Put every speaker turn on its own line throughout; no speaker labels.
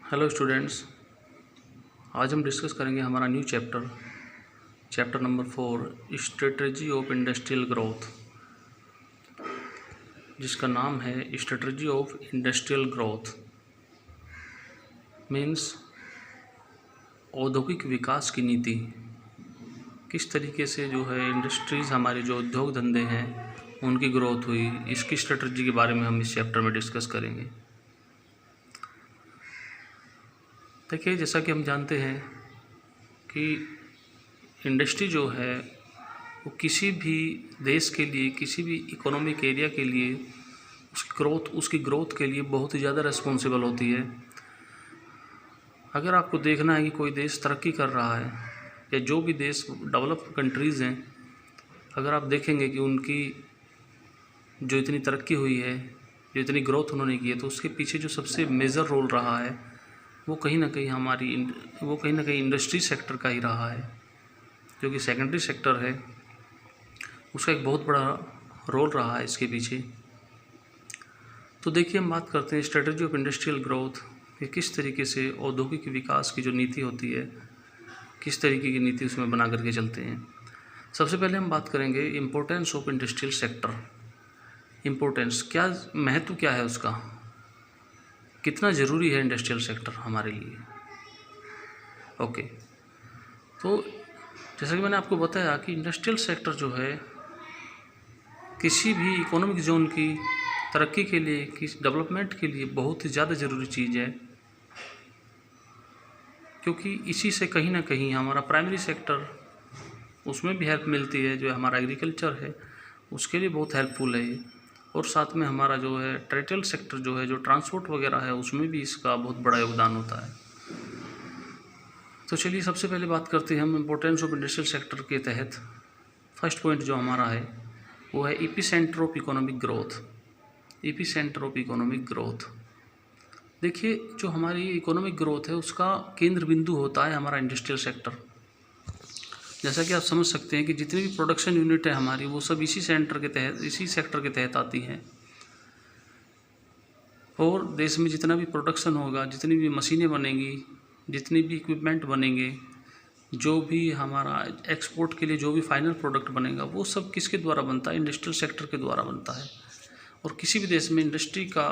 Hello students, आज हम discuss करेंगे हमारा new chapter number 4 strategy of industrial growth, जिसका नाम है strategy of industrial growth. Means औद्योगिक विकास की नीति, किस तरीके से जो है इंडस्ट्रीज़, हमारे जो उद्योग धंधे हैं उनकी ग्रोथ हुई, इसकी स्ट्रेटजी के बारे में हम इस चैप्टर में डिस्कस करेंगे। देखिए, जैसा कि हम जानते हैं कि इंडस्ट्री जो है वो किसी भी देश के लिए, किसी भी इकोनॉमिक एरिया के लिए उसकी ग्रोथ के लिए बहुत ही ज़्यादा रिस्पॉन्सिबल होती है। अगर आपको देखना है कि कोई देश तरक्की कर रहा है या जो भी देश डेवलप्ड कंट्रीज़ हैं, अगर आप देखेंगे कि उनकी जो इतनी तरक्की हुई है, जो इतनी ग्रोथ उन्होंने की है, तो उसके पीछे जो सबसे मेजर रोल रहा है वो कहीं ना कहीं इंडस्ट्री सेक्टर का ही रहा है, जो कि सेकेंडरी सेक्टर है। उसका एक बहुत बड़ा रोल रहा है इसके पीछे। तो देखिए, हम बात करते हैं स्ट्रेटजी ऑफ इंडस्ट्रियल ग्रोथ कि किस तरीके से औद्योगिक विकास की जो नीति होती है, किस तरीके की नीति उसमें बना करके चलते हैं। सबसे पहले हम बात करेंगे importance of industrial sector. Importance क्या, महत्व क्या है उसका, कितना ज़रूरी है इंडस्ट्रियल सेक्टर हमारे लिए। ओके, तो जैसा कि मैंने आपको बताया कि इंडस्ट्रियल सेक्टर जो है किसी भी इकोनॉमिक जोन की तरक्की के लिए, किसी डेवलपमेंट के लिए बहुत ही ज़्यादा ज़रूरी चीज़ है, क्योंकि इसी से कहीं ना कहीं हमारा प्राइमरी सेक्टर, उसमें भी हेल्प मिलती है। जो हमारा एग्रीकल्चर है उसके लिए बहुत हेल्पफुल है ये, और साथ में हमारा जो है टेरिटोरियल सेक्टर जो है, जो ट्रांसपोर्ट वगैरह है, उसमें भी इसका बहुत बड़ा योगदान होता है। तो चलिए, सबसे पहले बात करते हैं हम इम्पोर्टेंस ऑफ इंडस्ट्रियल सेक्टर के तहत। फर्स्ट पॉइंट जो हमारा है वो है epicentre of economic growth. Epicentre of economic growth, देखिए, जो हमारी इकोनॉमिक ग्रोथ है उसका केंद्र बिंदु होता है हमारा इंडस्ट्रियल सेक्टर। जैसा कि आप समझ सकते हैं कि जितनी भी प्रोडक्शन यूनिट है हमारी, वो सब इसी सेक्टर के तहत आती हैं। और देश में जितना भी प्रोडक्शन होगा, जितनी भी मशीनें बनेंगी, जितनी भी इक्विपमेंट बनेंगे, जो भी हमारा एक्सपोर्ट के लिए जो भी फाइनल प्रोडक्ट बनेगा, वो सब किसके द्वारा बनता है? इंडस्ट्रियल सेक्टर के द्वारा बनता है। और किसी भी देश में इंडस्ट्री का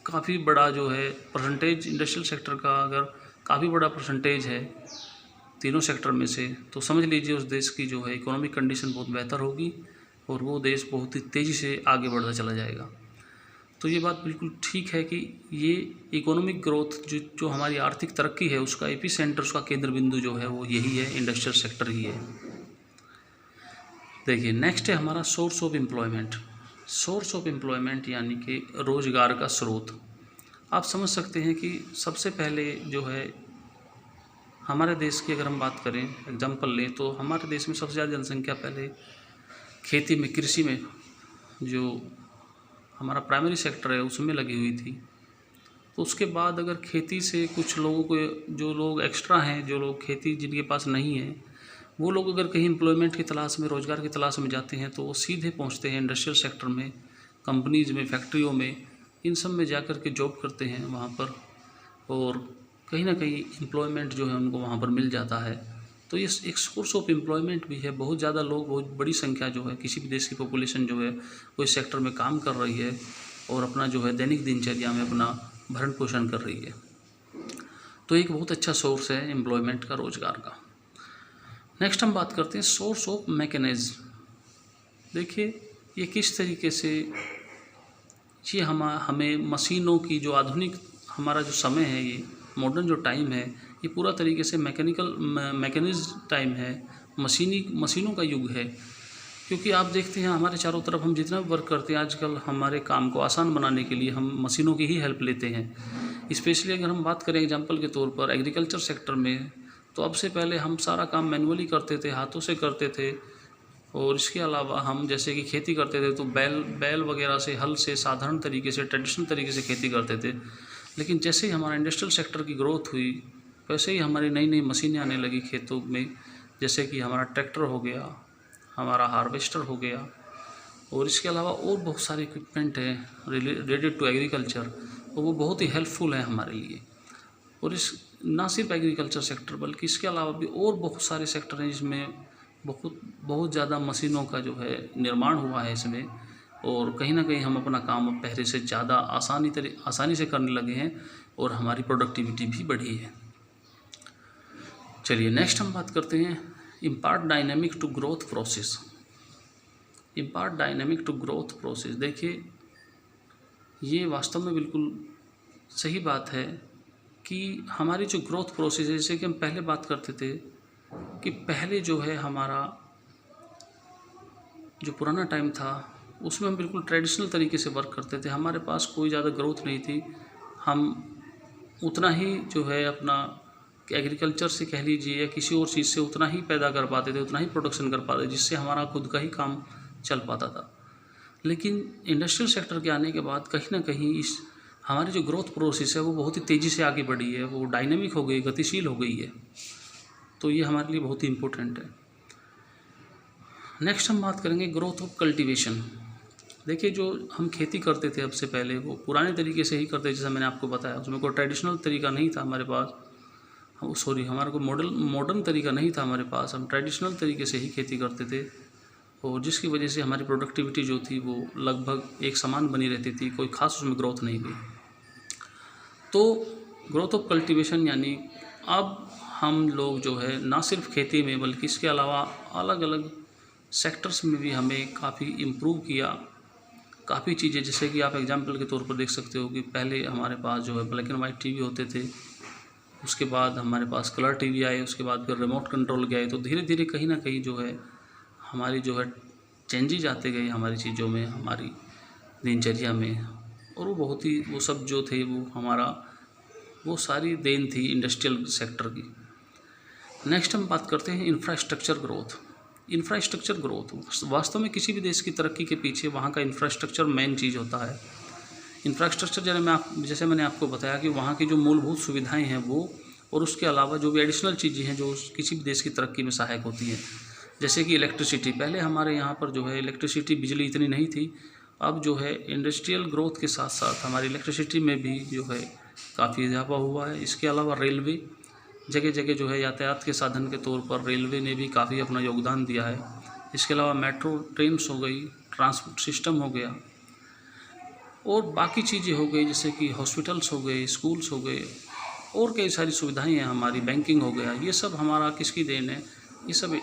काफ़ी बड़ा जो है परसेंटेज, इंडस्ट्रियल सेक्टर का अगर काफ़ी बड़ा परसेंटेज है तीनों सेक्टर में से, तो समझ लीजिए उस देश की जो है इकोनॉमिक कंडीशन बहुत बेहतर होगी और वो देश बहुत ही तेज़ी से आगे बढ़ता चला जाएगा। तो ये बात बिल्कुल ठीक है कि ये इकोनॉमिक ग्रोथ, जो हमारी आर्थिक तरक्की है, उसका एपिसेंटर, उसका केंद्र बिंदु जो है वो यही है, इंडस्ट्रियल सेक्टर ही है। देखिए, नेक्स्ट है हमारा source of employment. Source of employment यानी कि रोज़गार का स्रोत। आप समझ सकते हैं कि सबसे पहले जो है हमारे देश की अगर हम बात करें, एग्जांपल लें, तो हमारे देश में सबसे ज़्यादा जनसंख्या पहले खेती में, कृषि में, जो हमारा प्राइमरी सेक्टर है उसमें लगी हुई थी। तो उसके बाद अगर खेती से कुछ लोगों को, जो लोग एक्स्ट्रा हैं, जो लोग खेती जिनके पास नहीं है, वो लोग अगर कहीं एम्प्लॉयमेंट की तलाश में, रोज़गार की तलाश में जाते हैं, तो वो सीधे पहुंचते हैं इंडस्ट्रियल सेक्टर में, कंपनीज़ में, फैक्ट्रियों में, इन सब में जा कर के जॉब करते हैं वहाँ पर, और कहीं ना कहीं एम्प्लॉयमेंट जो है उनको वहाँ पर मिल जाता है। तो ये एक सोर्स ऑफ एम्प्लॉयमेंट भी है। बहुत ज़्यादा लोग, बहुत बड़ी संख्या जो है, किसी भी देश की पॉपुलेशन जो है वो इस सेक्टर में काम कर रही है और अपना जो है दैनिक दिनचर्या में अपना भरण पोषण कर रही है। तो एक बहुत अच्छा सोर्स है एम्प्लॉयमेंट का, रोज़गार का। नेक्स्ट हम बात करते हैं सोर्स ऑफ मैकेनिज्म। देखिए, ये किस तरीके से ये हमें मशीनों की, जो आधुनिक हमारा जो समय है, ये मॉडर्न जो टाइम है, ये पूरा तरीके से मैकेनिज्म टाइम है, मशीनों का युग है। क्योंकि आप देखते हैं हमारे चारों तरफ हम जितना भी वर्क करते हैं, आजकल हमारे काम को आसान बनाने के लिए हम मशीनों की ही हेल्प लेते हैं। स्पेशली अगर हम बात करें एग्जांपल के तौर पर एग्रीकल्चर सेक्टर में, तो अब से पहले हम सारा काम मैनुअली करते थे, हाथों से करते थे। और इसके अलावा हम जैसे कि खेती करते थे तो बैल वगैरह से, हल से, साधारण तरीके से, ट्रेडिशनल तरीके से खेती करते थे। लेकिन जैसे ही हमारा इंडस्ट्रियल सेक्टर की ग्रोथ हुई, वैसे ही हमारी नई नई मशीनें आने लगी खेतों में, जैसे कि हमारा ट्रैक्टर हो गया, हमारा हार्वेस्टर हो गया, और इसके अलावा और बहुत सारे इक्विपमेंट हैं रिलेटेड टू एग्रीकल्चर, और वो बहुत ही हेल्पफुल है हमारे लिए। और इस ना सिर्फ एग्रीकल्चर सेक्टर बल्कि इसके अलावा भी और बहुत सारे सेक्टर हैं जिसमें बहुत ज़्यादा मशीनों का जो है निर्माण हुआ है इसमें, और कहीं ना कहीं हम अपना काम अब पहले से ज़्यादा आसानी से करने लगे हैं और हमारी प्रोडक्टिविटी भी बढ़ी है। चलिए नेक्स्ट हम बात करते हैं impart dynamic to growth process. Impart dynamic to growth process, देखिए ये वास्तव में बिल्कुल सही बात है कि हमारी जो ग्रोथ प्रोसेस है, जैसे कि हम पहले बात करते थे कि पहले जो है हमारा जो पुराना टाइम था उसमें हम बिल्कुल ट्रेडिशनल तरीके से वर्क करते थे, हमारे पास कोई ज़्यादा ग्रोथ नहीं थी, हम उतना ही जो है अपना एग्रीकल्चर से कह लीजिए या किसी और चीज़ से उतना ही पैदा कर पाते थे, उतना ही प्रोडक्शन कर पाते थे जिससे हमारा खुद का ही काम चल पाता था। लेकिन इंडस्ट्रियल सेक्टर के आने के बाद कहीं ना कहीं इस हमारी जो ग्रोथ प्रोसेस है वो बहुत ही तेज़ी से आगे बढ़ी है, वो डायनेमिक हो गई, गतिशील हो गई है। तो ये हमारे लिए बहुत ही इम्पोर्टेंट है। नेक्स्ट हम बात करेंगे ग्रोथ ऑफ कल्टीवेशन। देखिए जो हम खेती करते थे अब से पहले वो पुराने तरीके से ही करते, जैसा मैंने आपको बताया, उसमें कोई ट्रेडिशनल तरीका नहीं था हमारे पास, हमारा कोई मॉडर्न तरीका नहीं था हमारे पास, हम ट्रेडिशनल तरीके से ही खेती करते थे, और जिसकी वजह से हमारी प्रोडक्टिविटी जो थी वो लगभग एक समान बनी रहती थी, कोई ख़ास उसमें ग्रोथ नहीं हुई। तो ग्रोथ ऑफ कल्टीवेशन यानी अब हम लोग जो है ना सिर्फ खेती में बल्कि इसके अलावा अलग अलग सेक्टर्स में भी हमें काफ़ी इम्प्रूव किया, काफ़ी चीज़ें, जैसे कि आप एग्जांपल के तौर पर देख सकते हो कि पहले हमारे पास जो है ब्लैक एंड वाइट टीवी होते थे, उसके बाद हमारे पास कलर टीवी आए, उसके बाद फिर रिमोट कंट्रोल के आए, तो धीरे धीरे कहीं ना कहीं जो है हमारी जो है चेंजेज आते गए हमारी चीज़ों में, हमारी दिनचर्या में, और वो बहुत ही वो सब जो थे वो सारी देन थी इंडस्ट्रियल सेक्टर की। नेक्स्ट हम बात करते हैं इंफ्रास्ट्रक्चर ग्रोथ। इंफ्रास्ट्रक्चर ग्रोथ वास्तव में किसी भी देश की तरक्की के पीछे वहाँ का इंफ्रास्ट्रक्चर मेन चीज़ होता है। इंफ्रास्ट्रक्चर जैसे मैंने आपको बताया कि वहाँ की जो मूलभूत सुविधाएं हैं वो, और उसके अलावा जो भी एडिशनल चीज़ें हैं जो किसी भी देश की तरक्की में सहायक होती हैं, जैसे कि इलेक्ट्रिसिटी। पहले हमारे यहाँ पर जो है इलेक्ट्रिसिटी बिजली इतनी नहीं थी, अब जो है इंडस्ट्रियल ग्रोथ के साथ साथ हमारी इलेक्ट्रिसिटी में भी जो है काफ़ी इजाफा हुआ है। इसके अलावा रेलवे, जगह जगह जो है यातायात के साधन के तौर पर रेलवे ने भी काफ़ी अपना योगदान दिया है। इसके अलावा मेट्रो ट्रेन्स हो गई, ट्रांसपोर्ट सिस्टम हो गया, और बाकी चीज़ें हो गई जैसे कि हॉस्पिटल्स हो गए, स्कूल्स हो गए, और कई सारी सुविधाएं हैं हमारी, बैंकिंग हो गया, ये सब हमारा किसकी देन है? ये सब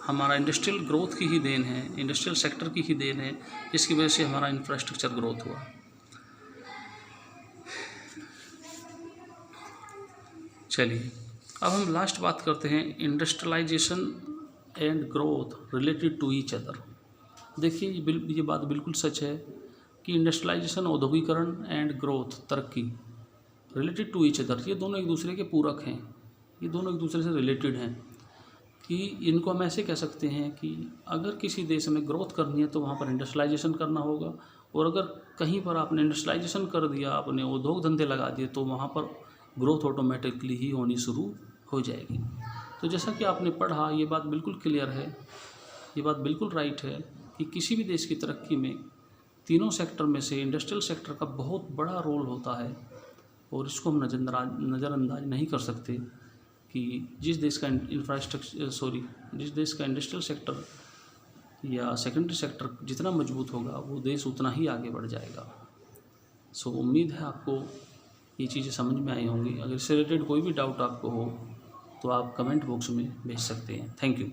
हमारा इंडस्ट्रियल ग्रोथ की ही देन है, इंडस्ट्रियल सेक्टर की ही देन है, जिसकी वजह से हमारा इंफ्रास्ट्रक्चर ग्रोथ हुआ। चलिए अब हम लास्ट बात करते हैं industrialisation and growth related to each other. देखिए ये बात बिल्कुल सच है कि इंडस्ट्रियलाइजेशन, औद्योगिकरण, एंड ग्रोथ, तरक्की, रिलेटेड टू ईच अदर, ये दोनों एक दूसरे के पूरक हैं, ये दोनों एक दूसरे से रिलेटेड हैं। कि इनको हम ऐसे कह सकते हैं कि अगर किसी देश में ग्रोथ करनी है तो वहाँ पर इंडस्ट्रियलाइजेशन करना होगा, और अगर कहीं पर आपने इंडस्ट्रियलाइजेशन कर दिया, आपने उद्योग धंधे लगा दिए, तो वहाँ पर ग्रोथ ऑटोमेटिकली ही होनी शुरू हो जाएगी। तो जैसा कि आपने पढ़ा, ये बात बिल्कुल क्लियर है, ये बात बिल्कुल राइट है कि किसी भी देश की तरक्की में तीनों सेक्टर में से इंडस्ट्रियल सेक्टर का बहुत बड़ा रोल होता है, और इसको हम नज़रअंदाज नहीं कर सकते कि जिस देश का इंडस्ट्रियल सेक्टर या सेकेंडरी सेक्टर जितना मजबूत होगा वो देश उतना ही आगे बढ़ जाएगा। सो उम्मीद है आपको ये चीज़ें समझ में आई होंगी। अगर इससे रिलेटेड कोई भी डाउट आपको हो तो आप कमेंट बॉक्स में भेज सकते हैं। Thank you.